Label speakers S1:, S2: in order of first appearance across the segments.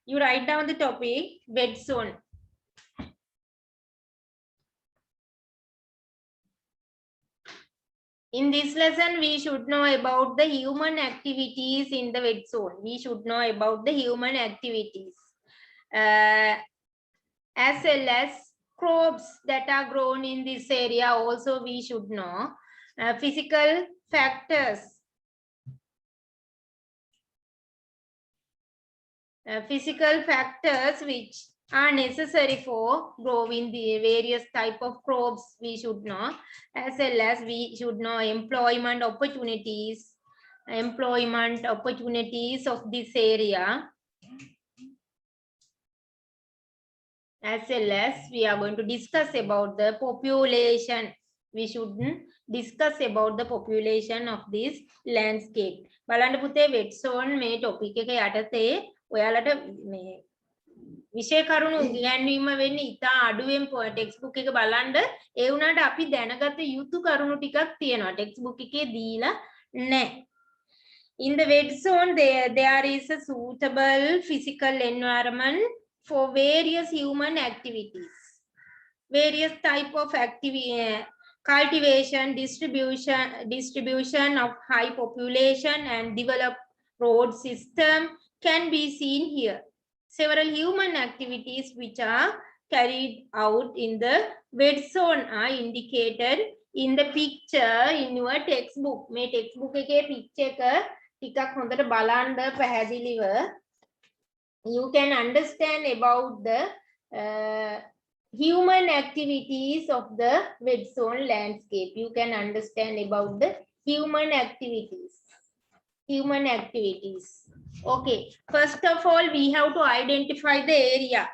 S1: You write down the topic, wet zone. In this lesson, we should know about the human activities in the wet zone. We should know about the human activities. As well as crops that are grown in this area also we should know. Physical factors. Physical factors which are necessary for growing the various type of crops we should know, as well as we should know employment opportunities of this area, as well as we are going to discuss about the population. We should discuss about the population of this landscape. බලන්න පුතේ wet zone මේ topic එක යටතේ ඔයාලට මේ විෂය කරුණු ඉගැන්වීම වෙන්නේ ඉතා අඩුවෙන් ටෙක්ස්ට් බුක් එක බලන්න. ඒ වුණාට අපි දැනගත යුතු කරුණු ටිකක් තියෙනවා ටෙක්ස්ට් බුක් එකේ දීලා නැහැ. In the wet zone there is a suitable physical environment for various human activities. Various type of cultivation, distribution of high population and developed road system can be seen here. Several human activities which are carried out in the wet zone are indicated in the picture in your textbook. මේ textbook එකේ picture එක ටිකක් හොඳට බලන්න පැහැදිලිව you can understand about the human activities of the wet zone landscape. You can understand about the human activities. Okay, first of all we have to identify the area.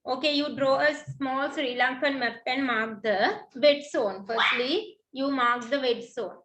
S1: Okay, you draw a small Sri Lankan map and mark the wet zone. Firstly you mark the wet zone.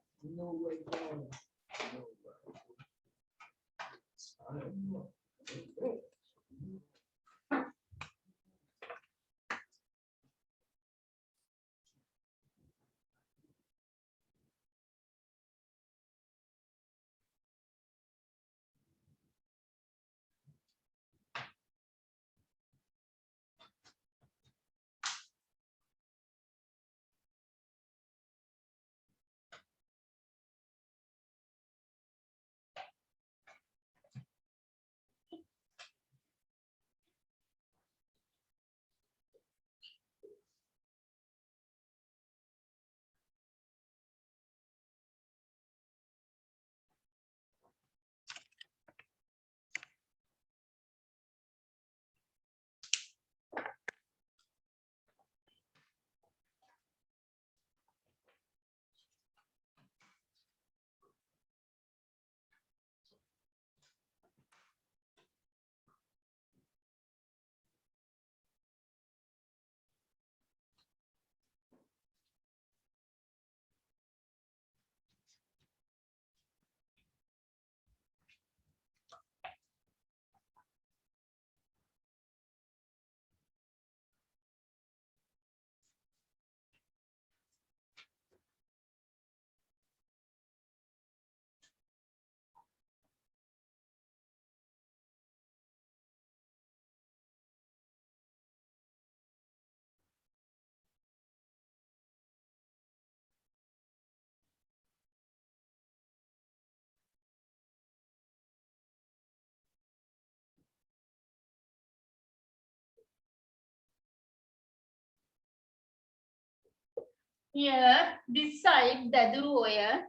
S1: Here, this side, Daduru Oya.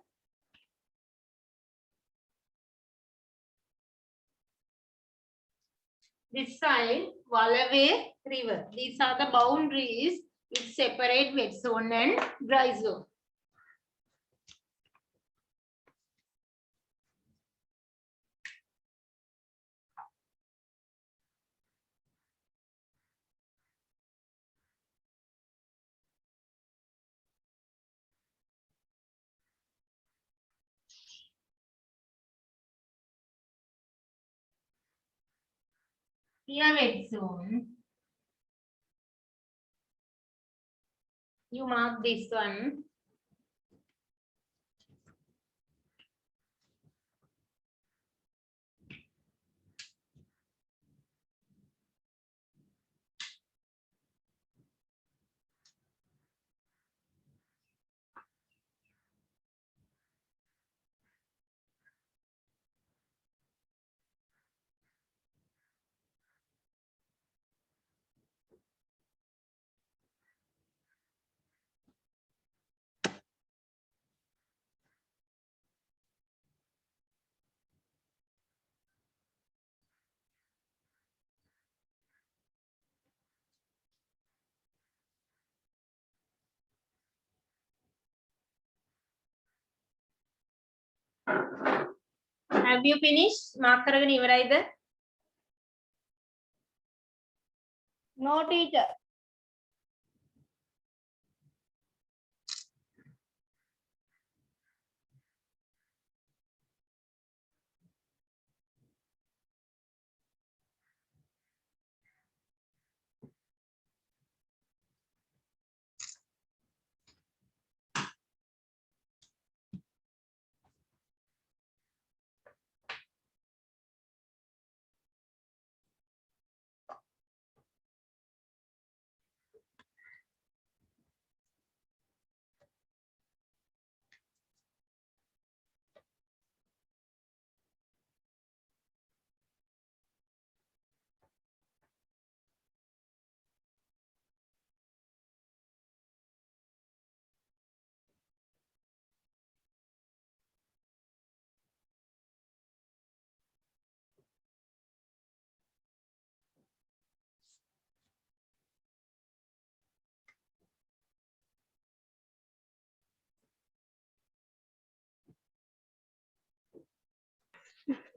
S1: This side, Walaway River. These are the boundaries which separate wet zone and dry zone. Here wet zone. You mark this one. Have you finished? Mark කරගෙන ඉවරයිද?
S2: No, teacher.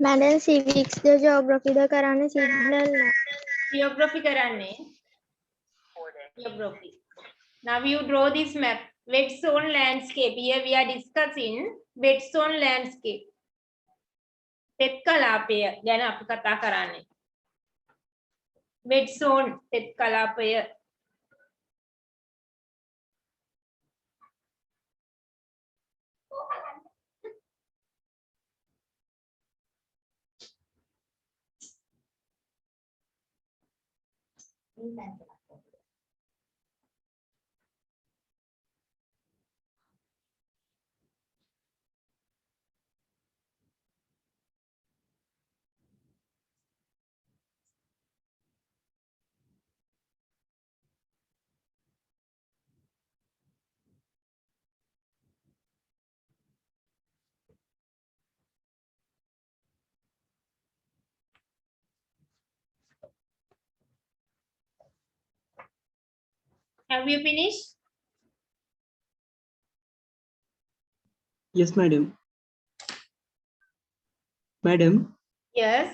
S3: Madam, civics the geography the karane signal na.
S1: Geography කරන්නේ. Geography. Now you draw this map. Wet zone landscape. Here we are discussing wet zone landscape. තෙත් කලාපය ගැන අපි කතා කරන්නේ. Wet zone තෙත් කලාපය. Have you finished?
S4: Yes, madam. Madam,
S1: Yes.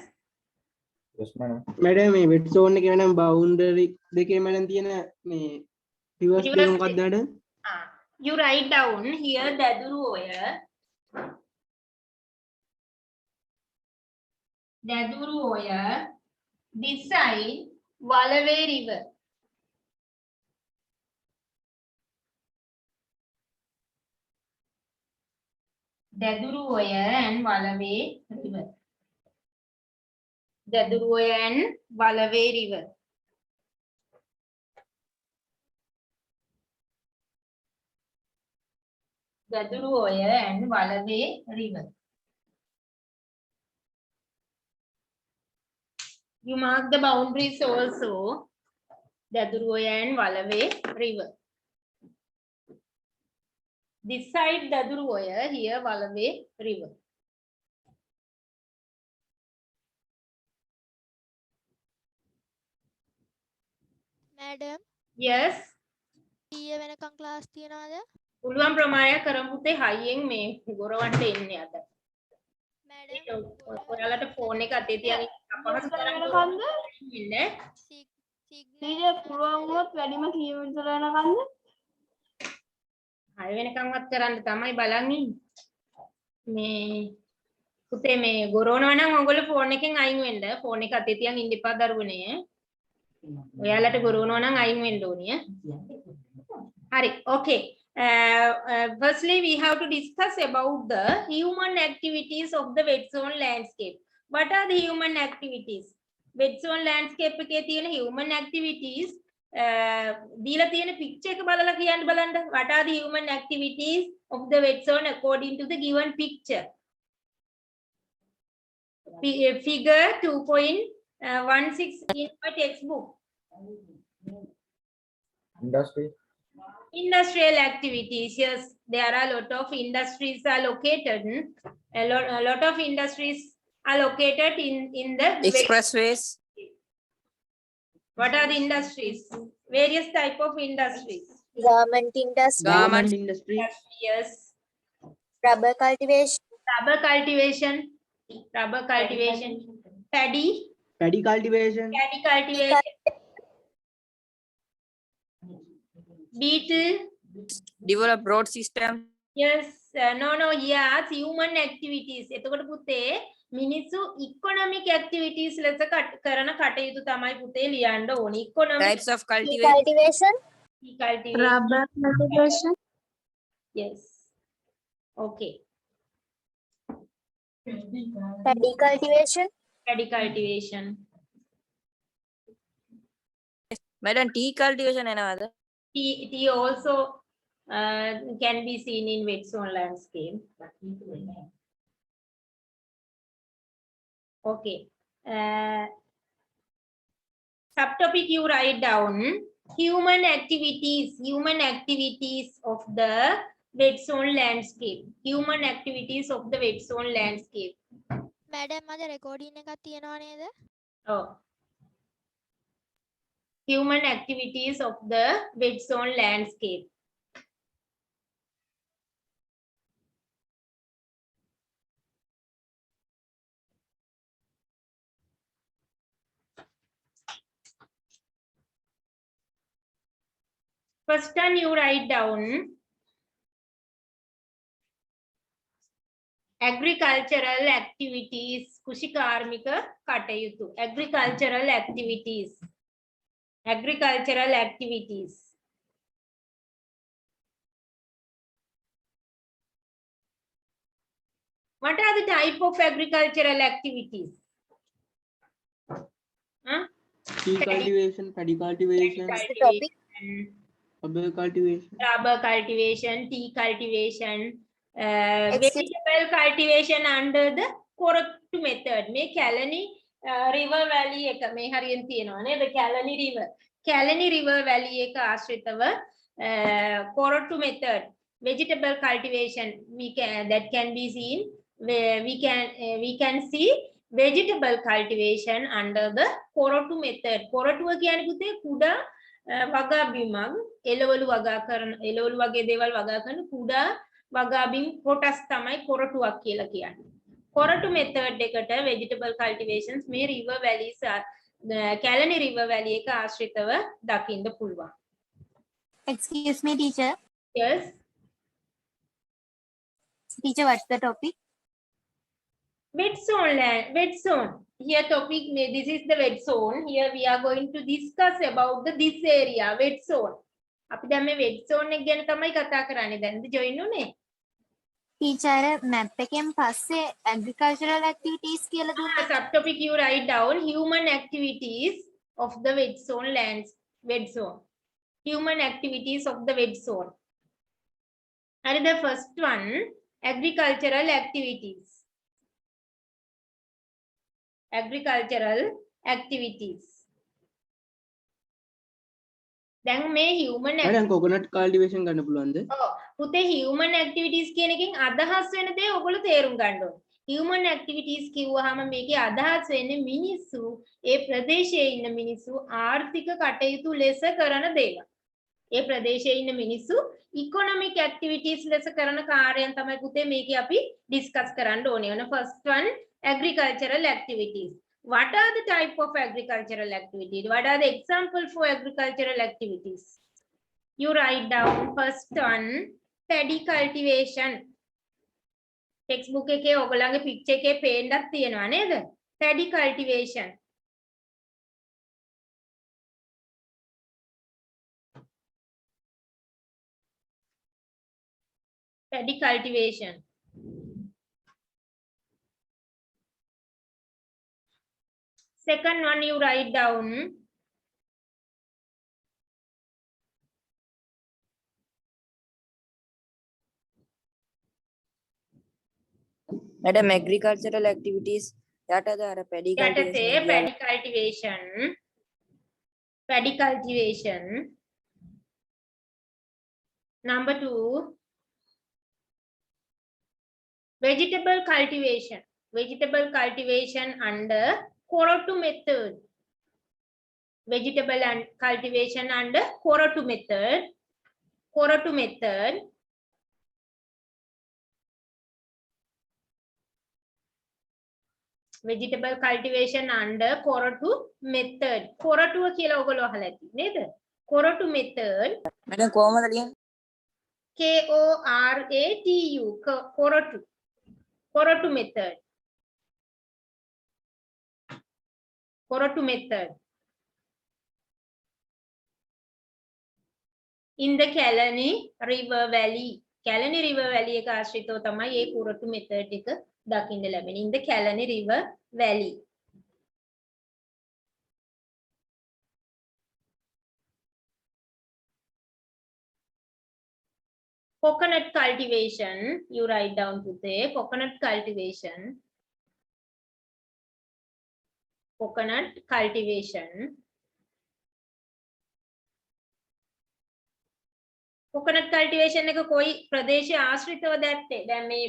S5: Yes, madam.
S4: madam මේ wet zone එකේ වෙනම් boundary දෙකේ madam තියෙන මේ reverse
S1: Reverse
S4: දෙක මොකක්ද madam?
S1: You write down here Daduru ඔය. Daduru ඔය. This side Walaway river. Daduru ඔය and Walaway river. Daduru ඔය and Walaway river. Daduru ඔය and Walaway river. You mark the boundaries also. Daduru ඔය and Walaway river. This side Daduru ඔය, here Walaway river.
S3: Madam,
S1: Yes.
S3: ඊයේ වෙනකන් class තියනවද?
S1: පුළුවන් ප්‍රමාණයක් කරමු පුතේ හයියෙන් මේ ගොරවන්ට එන්නේ අද.
S3: Madam,
S1: ඔයාලට ෆෝන් එක අතේ තියන් අපහසු කරන්න
S2: වෙනකන්ද?
S1: ඉන්නේ.
S3: signal
S2: teacher පුළුවන් වුණොත් වැඩිම කීය විතර වෙනකන්ද?
S1: 6 වෙනකන්වත් කරන්න තමයි බලන් ඉන්නේ. මේ පුතේ මේ ගොරවනවා නම් ඔයගොල්ලෝ ෆෝන් එකෙන් අයින් වෙන්න. ෆෝන් එක අතේ තියන් ඉන්න එපා දරුවනේ. ඔයාලට ගොරවනවා නම් අයින් වෙන්න ඕනිය. හරි. Okay. Firstly, we have to discuss about the human activities of the wet zone landscape. What are the human activities? Wet zone landscape එකේ තියෙන human activities දීලා තියෙන picture එක බලලා කියන්න බලන්න. What are the human activities of the wet zone according to the given picture? Figure 2.16 in my textbook.
S5: Industry.
S1: Industrial activities, yes, there are a lot of industries are located. A lot of industries are located in the
S6: Expressways.
S1: What are the industries? Various type of industries.
S3: garment industry,
S6: Garment
S4: industry.
S1: Yes,
S3: rubber cultivation,
S1: Rubber cultivation. Rubber cultivation. Paddy.
S4: Paddy cultivation.
S1: Paddy cultivation. Beetle.
S6: develop road system,
S1: Yes. No. Yes. Human activities. එතකොට පුතේ මිනිස්සු economic activities ලෙස කරන කටයුතු තමයි පුතේ ලියන්න ඕනි. Economic
S6: types of cultivation,
S3: cultivation,
S1: cultivation.
S3: rubber cultivation,
S1: Yes. Okay.
S3: paddy cultivation,
S1: Paddy cultivation.
S6: madam tea cultivation එනවද?
S1: Tea also can be seen in wet zone landscape. Okay. Subtopic you write down human activities of the wet zone landscape. Human activities of the wet zone landscape.
S3: madam අද recording එකක් තියෙනවා නේද?
S1: Oh. Human activities of the wet zone landscape. First one you write down agricultural activities. කුෂිකාර්මික කටයුතු. Agricultural activities. Agricultural activities. What are the type of agricultural activities? Huh?
S4: Tea cultivation, paddy cultivation,
S1: Cultivation,
S4: rubber cultivation.
S1: rubber cultivation, tea cultivation,
S3: Excuse-
S1: vegetable cultivation under the Korattu method. මේ Kelani river valley එක මේ හරියෙන් තියෙනවා නේද? Kelani river valley එක ආශ්‍රිතව Korattu method. Vegetable cultivation that can be seen where we can see vegetable cultivation under the Korattu method. කොරටුව කියන්නේ පුතේ කුඩා වගා බිමක් එළවලු වගේ දේවල් වගා කරන කුඩා වගා බිම් කොටස් තමයි කොරටුවක් කියලා කියන්නේ. කොරටු method එකට vegetable cultivations මේ river valleys Kelani river valley එක ආශ්‍රිතව දකින්න පුළුවන්.
S3: excuse me teacher,
S1: Yes.
S3: what's the topic?
S1: Wet zone. Here topic, this is the wet zone. Here we are going to discuss about this area, wet zone. අපි දැන් මේ wet zone එක ගැන තමයි කතා කරන්නේ. දැන්ද join උනේ?
S3: teacher map එකෙන් පස්සේ agricultural activities කියලා දුන්නා.
S1: Subtopic you write down human activities of the wet zone Human activities of the wet zone. And the first one, agricultural activities. Agricultural activities. දැන් මේ human
S4: Madam coconut cultivation ගන්න පුළුවන්ද?
S1: පුතේ human activities කියන එකෙන් අදහස් වෙන දේ ඔයගොල්ලෝ තේරුම් ගන්න ඕනේ. human activities කිව්වහම මේකේ අදහස් වෙන්නේ මිනිස්සු ඒ ප්‍රදේශයේ ඉන්න මිනිස්සු ආර්ථික කටයුතු ලෙස කරන දේවල්. ඒ ප්‍රදේශයේ ඉන්න මිනිස්සු economic activities ලෙස කරන කාර්යයන් තමයි පුතේ මේකේ අපි discuss කරන්න ඕනේ. ඔන්න first one, agricultural activities. What are the type of agricultural activities? What are the example for agricultural activities? You write down first one, paddy cultivation. Textbook එකේ ඔයගොල්ලන්ගේ picture එකේ පේන්නත් තියෙනවා නේද? Paddy cultivation. Paddy cultivation. Second one you write down
S6: madam agricultural activities යටද අර paddy cultivation
S1: paddy cultivation. Number two, vegetable cultivation under Korattu method. Vegetable and cultivation under Korattu method. vegetable cultivation under කොරටු method. කොරටුව කියලා ඔයගොල්ලෝ අහලා ඇති නේද? කොරටු method
S6: madam කොහමද ලියන්නේ?
S1: KORATU කොරටු. කොරටු method. කොරටු method. In the Kalani River Valley. Kalani River Valley එක ආශ්‍රිතව තමයි මේ කොරටු method එක දකින්න ලැබෙන්නේ. In the Kalani River Valley. Coconut cultivation, you write down today. Coconut cultivation. Coconut cultivation. Coconut cultivation එක කොයි ප්‍රදේශය ආශ්‍රිතවද ඇත්තේ? දැන් මේ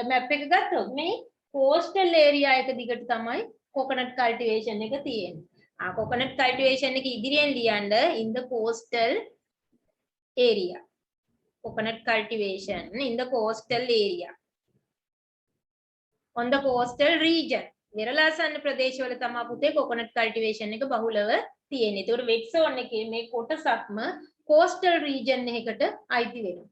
S1: map එක ගත්තොත් මේ coastal area එක දිගට තමයි coconut cultivation එක තියෙන්නේ. coconut cultivation එක ඉදිරියෙන් ලියන්න in the coastal area. Coconut cultivation in the coastal area. On the coastal region. විරලාසන්න ප්‍රදේශවල තමයි පුතේ coconut cultivation එක බහුලව තියෙන්නේ. ඒතකොට wet zone එකේ මේ කොටසක්ම coastal region එකකට අයිති වෙනවා.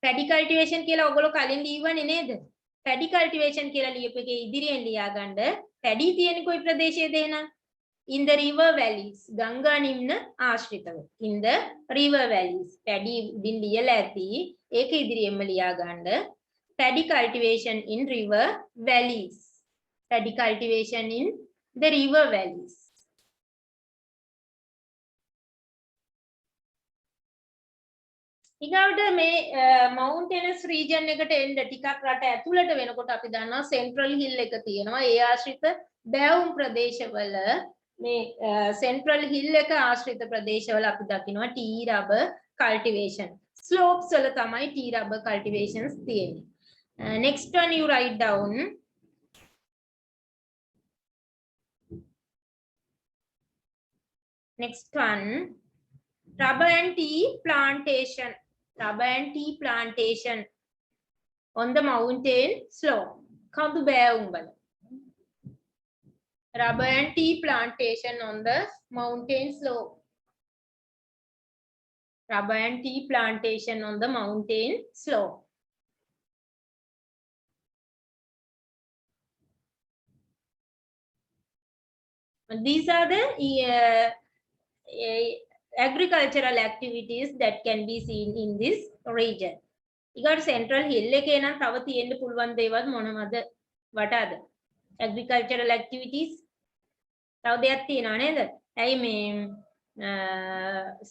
S1: Paddy cultivation කියලා ඔයගොල්ලෝ කලින් ලියවන්නේ නේද? Paddy cultivation කියලා ලියපු එකේ ඉදිරියෙන් ලියා ගන්න paddy තියෙන්නේ කොයි ප්‍රදේශයේද එහෙනම්? In the river valleys. ගංගා නිම්න ආශ්‍රිතව. In the river valleys. paddy උඩින් ලියලා ඇති. ඒක ඉදිරියෙන්ම ලියා ගන්න paddy cultivation in river valleys. Paddy cultivation in the river valleys. ඊගාවට මේ mountainous region එකට එන්න ටිකක් රට ඇතුළට වෙනකොට අපි දන්නවා central hill එක තියෙනවා. ඒ ආශ්‍රිත බැවුම් ප්‍රදේශවල මේ central hill එක ආශ්‍රිත ප්‍රදේශවල අපි දකිනවා tea rubber cultivation. slopes වල තමයි tea rubber cultivations තියෙන්නේ. Next one you write down. Next one, rubber and tea plantation. Rubber and tea plantation on the mountain slope. Come to Bear. Rubber and tea plantation on the mountain slope. Rubber and tea plantation on the mountain slope. These are the agricultural activities that can be seen in this region. ඊගොල්ලෝ central hill එකේ නම් තව තියෙන්න පුළුවන් දේවල් මොනවද? වටාද? agricultural activities තව දෙයක් තියෙනව නේද? ඇයි මේ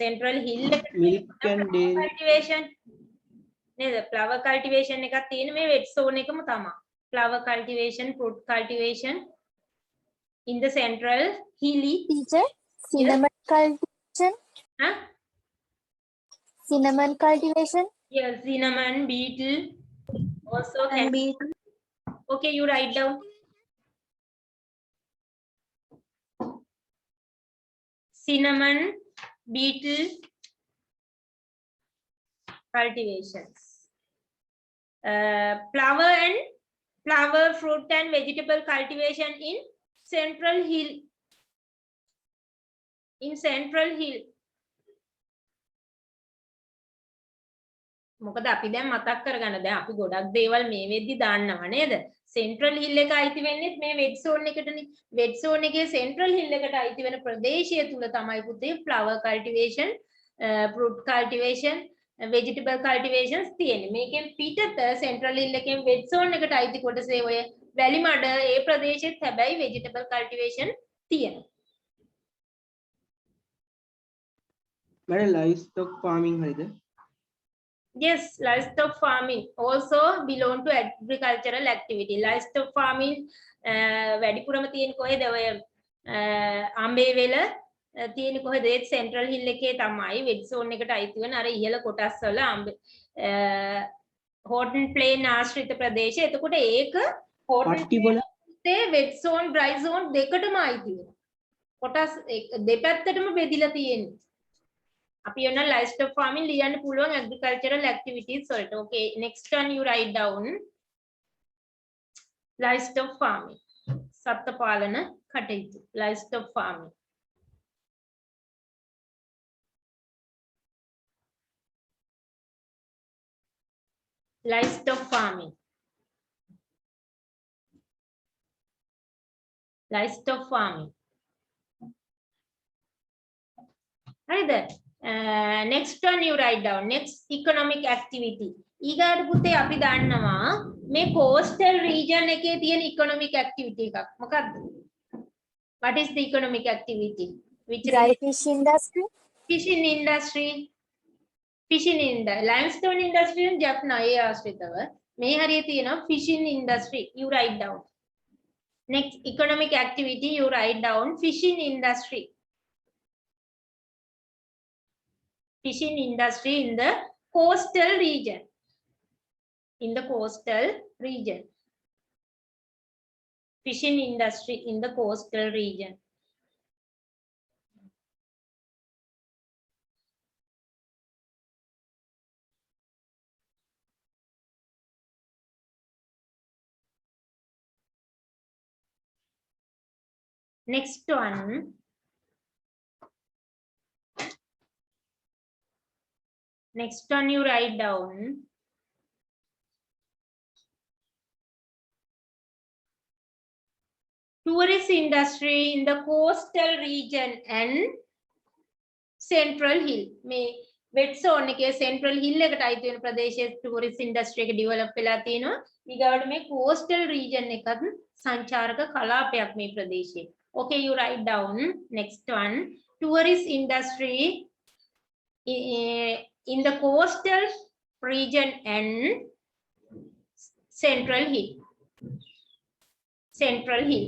S1: central hill එකේ
S4: milk and dairy
S1: cultivation නේද? flower cultivation එකක් තියෙන මේ wet zone එකම තමයි. flower cultivation, fruit cultivation in the central hilly.
S3: Teacher, cinnamon cultivation.
S1: Huh?
S3: Cinnamon cultivation.
S1: Yes, cinnamon, beetle also can be. Okay, you write down. Cinnamon, beetle cultivations. Flower, fruit and vegetable cultivation in central hill. In central hill. මොකද අපි දැන් මතක් කරගන්න දැන් අපි ගොඩක් දේවල් මේ වෙද්දි දාන්නවා නේද? Central hill එක අයිති වෙන්නේ මේ wet zone එකටනේ. Wet zone එකේ central hill එකට අයිති වෙන ප්‍රදේශය තුල තමයි පුතේ flower cultivation, fruit cultivation, vegetable cultivations තියෙන්නේ. මේකෙන් පිටත central hill එකෙන් wet zone එකට අයිති කොටසේ ඔය වැලිමඩ ඒ ප්‍රදේශෙත් හැබැයි vegetable cultivation තියෙනවා.
S4: මම livestock farming හරිද?
S1: Yes, livestock farming also belong to agricultural activity. Livestock farming වැඩිපුරම තියෙන කොහෙද ඔය අම්බේවෙල තියෙන කොහෙද ඒ central hill එකේ තමයි wet zone එකට අයිති වෙන අර ඉහළ කොටස් වල Horton Plain ආශ්‍රිත ප්‍රදේශය. එතකොට ඒක Horton Plain wet zone dry zone දෙකටම අයිති වෙනවා. කොටස් දෙපැත්තටම බෙදිලා තියෙන්නේ. අපි යන livestock farming ලියන්න පුළුවන් agricultural activities වලට. Okay, next one you write down. livestock farming. සත්ත්ව පාලන කටයුතු. livestock farming. livestock farming. livestock farming. හරිද? next one you write down. next economic activity. ඊගාට පුතේ අපි දන්නවා මේ coastal region එකේ තියෙන economic activity එකක්. මොකක්ද? What is the economic activity? Which
S3: dry fish industry,
S1: fishing industry. fishing industry. limestone industry and Jaffna ඒ ආශ්‍රිතව මේ හරිය තියෙනවා fishing industry. You write down. Next economic activity you write down fishing industry. Fishing industry in the coastal region. In the coastal region. Fishing industry in the coastal region. Next one. Next one you write down. Tourist industry in the coastal region and central hill. මේ wet zone එකේ central hill එකට අයිති වෙන ප්‍රදේශයේ tourist industry එක develop වෙලා තියෙනවා. ඊගාවට මේ coastal region එකත් සංචාරක කලාපයක් මේ ප්‍රදේශයේ. Okay, you write down. Next one. Tourist industry in the coastal region and central hill. Central hill.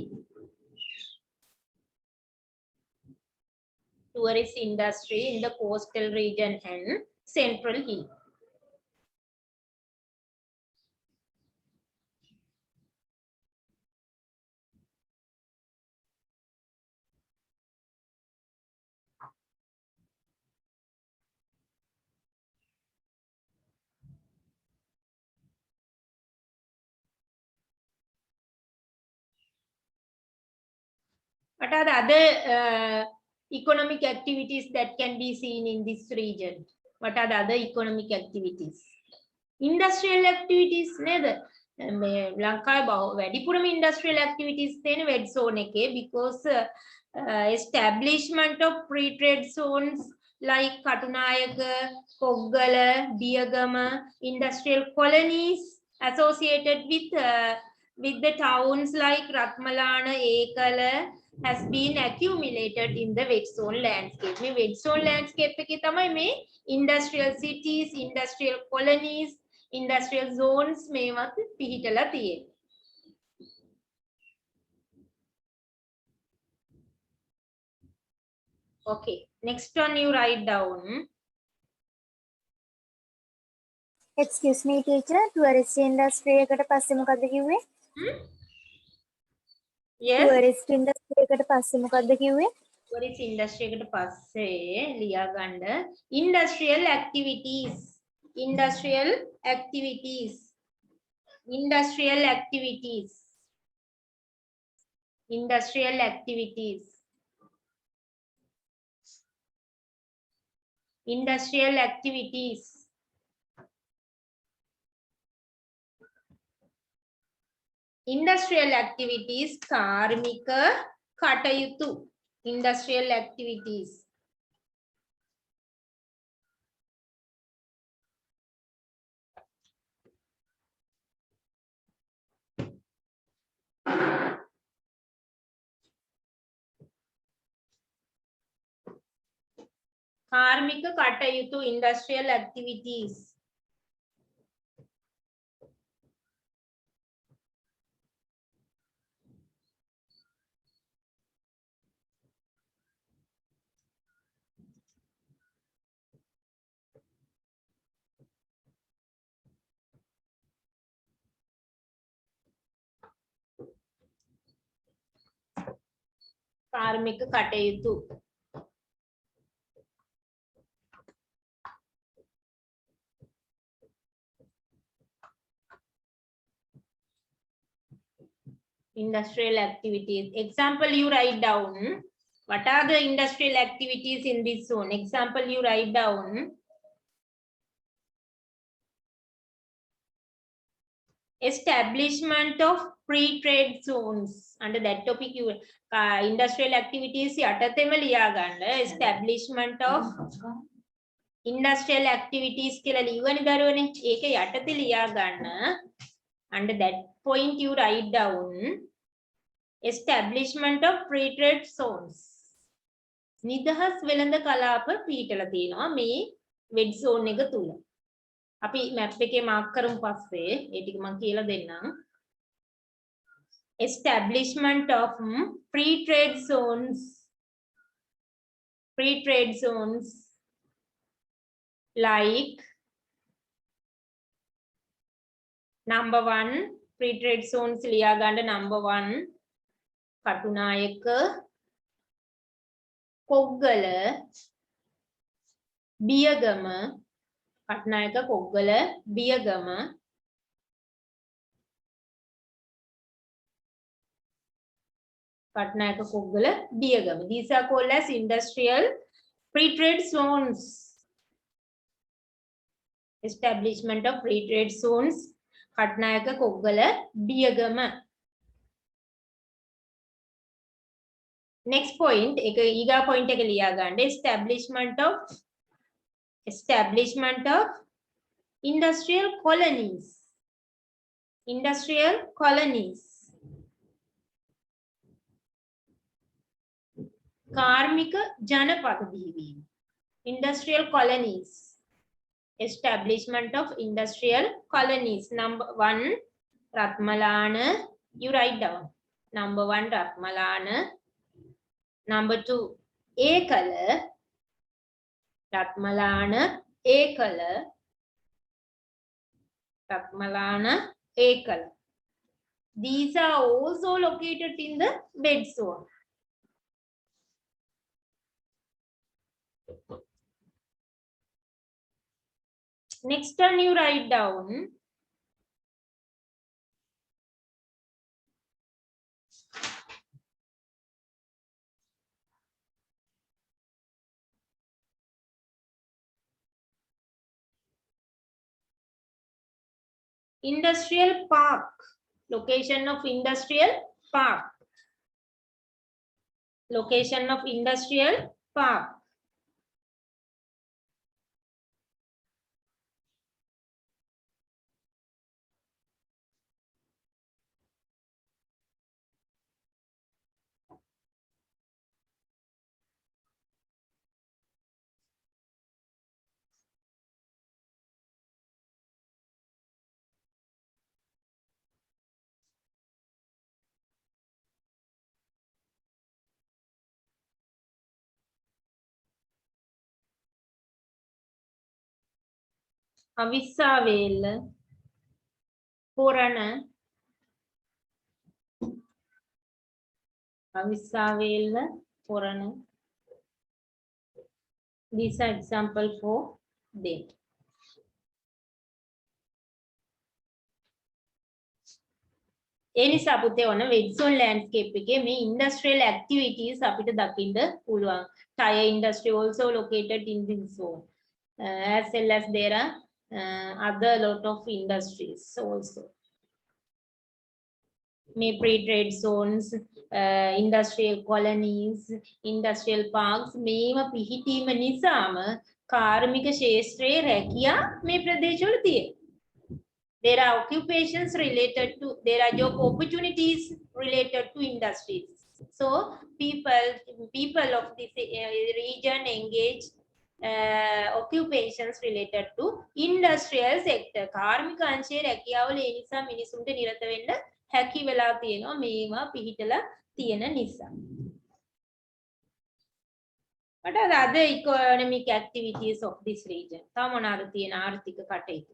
S1: Tourist industry in the coastal region and central hill. What are the other economic activities that can be seen in this region? What are the other economic activities? Industrial activities නේද? මේ ලංකාවේ වැඩිපුරම industrial activities තියෙන wet zone එකේ because establishment of free trade zones like Katunayaka, Koggala, Diyagama, industrial colonies associated with the towns like Ratmalana, Ekala has been accumulated in the wet zone landscape. මේ wet zone landscape එකේ තමයි මේ industrial cities, industrial colonies, industrial zones මේවත් පිහිටලා තියෙන්නේ. Okay, next one you write down.
S3: excuse me teacher, tourist industry එකට පස්සේ මොකද්ද කිව්වේ?
S1: Yes.
S3: tourist industry එකට පස්සේ මොකද්ද කිව්වේ?
S1: tourist industry එකට පස්සේ ලියා ගන්න industrial activities. Industrial activities. Industrial activities. Industrial activities. Industrial activities. Industrial activities කාර්මික කටයුතු. Industrial activities. කාර්මික කටයුතු industrial activities. කාර්මික කටයුතු. Industrial activities. Example you write down. What are the industrial activities in this zone? Example you write down. Establishment of free trade zones. Under that topic you industrial activities යටතේම ලියා ගන්න. Establishment of industrial activities කියලා ලියවනේ දරුවනේ. ඒක යටතේ ලියා ගන්න. Under that point you write down establishment of free trade zones. නිදහස් වෙළඳ කලාප පිහිටලා තියෙනවා මේ වෙඩ් zone එක තුල. අපි මැප් එකේ මාක් කරමු පස්සේ ඒ ටික මම කියලා දෙන්නම්. Establishment of free trade zones. Free trade zones like number 1 free trade zones ලියා ගන්න number 1 Katunayake Koggala Biyagama Katunayake Koggala Biyagama Katunayake Koggala Biyagama. These are called as industrial free trade zones. Establishment of free trade zones Katunayake Koggala Biyagama. Next point එක ඊගා point එක ලියා ගන්න. establishment of industrial colonies. Industrial colonies. කාර්මික ජනපද බිහිවීම. Industrial colonies. Establishment of industrial colonies. Number 1 Ratmalana. You write down. Number 1 Ratmalana. Number 2 Ekala. Ratmalana Ekala. Ratmalana Ekala. These are also located in the bed zone. Next one you write down industrial park. Location of industrial park. Location of industrial park. Avisavela, Purana, Avisavela, Purana. These are example for them. ඒ නිසා පුතේ ඔන්න වෙඩ් zone landscape එකේ මේ industrial activities අපිට දකින්න පුළුවන්. Tire industry also located in this zone. As well as there are other lot of industries also. May free trade zones, industrial colonies, industrial parks මේව පිහිටීම නිසාම කාර්මික ක්ෂේත්‍රයේ රැකියා මේ ප්‍රදේශවල තියෙනවා. There are occupations related to, there are job opportunities related to industries. So people of this region engage occupations related to industrial sector. කාර්මික අංශයේ රැකියාවල ඒ නිසා මිනිසුන්ට නිරත වෙන්න හැකි වෙලා තියෙනවා මේවා පිහිටලා තියෙන නිසා. What are the other economic activities of this region? තව මොනවාද තියෙන ආර්ථික කටයුතු?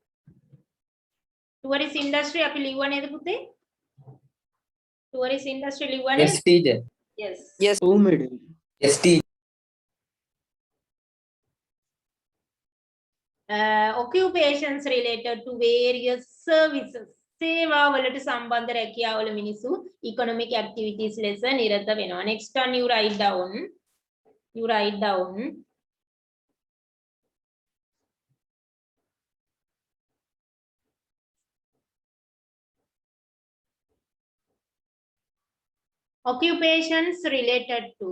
S1: Tourist industry අපි ලිව්වා නේද පුතේ? Tourist industry ලිව්වා නේද?
S5: Yes, teacher.
S1: Yes.
S4: Oh, madam.
S5: Yes, teacher.
S1: Occupations related to various services. සේවා වලට සම්බන්ධ රැකියාවල මිනිස්සු economic activities ලෙස නිරත වෙනවා. Next one you write down. You write down. Occupations related to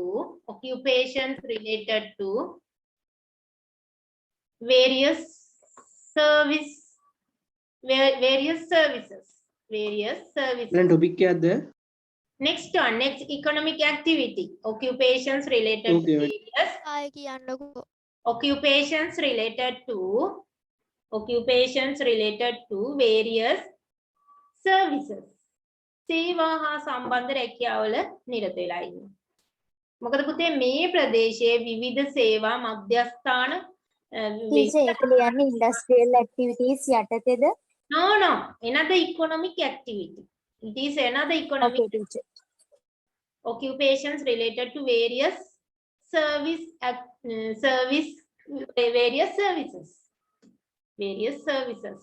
S1: various services.
S4: දැන් ටොපික් එකක්ද?
S1: Next one, next economic activity. Occupations related
S4: Okay,
S1: to
S4: okay.
S1: various occupations related to various services. සේවා හා සම්බන්ධ රැකියාවල නිරත වෙලා ඉන්නවා. මොකද පුතේ මේ ප්‍රදේශයේ විවිධ සේවා මධ්‍යස්ථාන
S3: ටීචර් ඒක ලියන්නේ ඉන්ඩස්ට්‍රියල් ඇක්ටිවිටීස් යටතේද?
S1: no, another economic activity. It is another economic
S3: Okay, teacher.
S1: occupations related to various various services.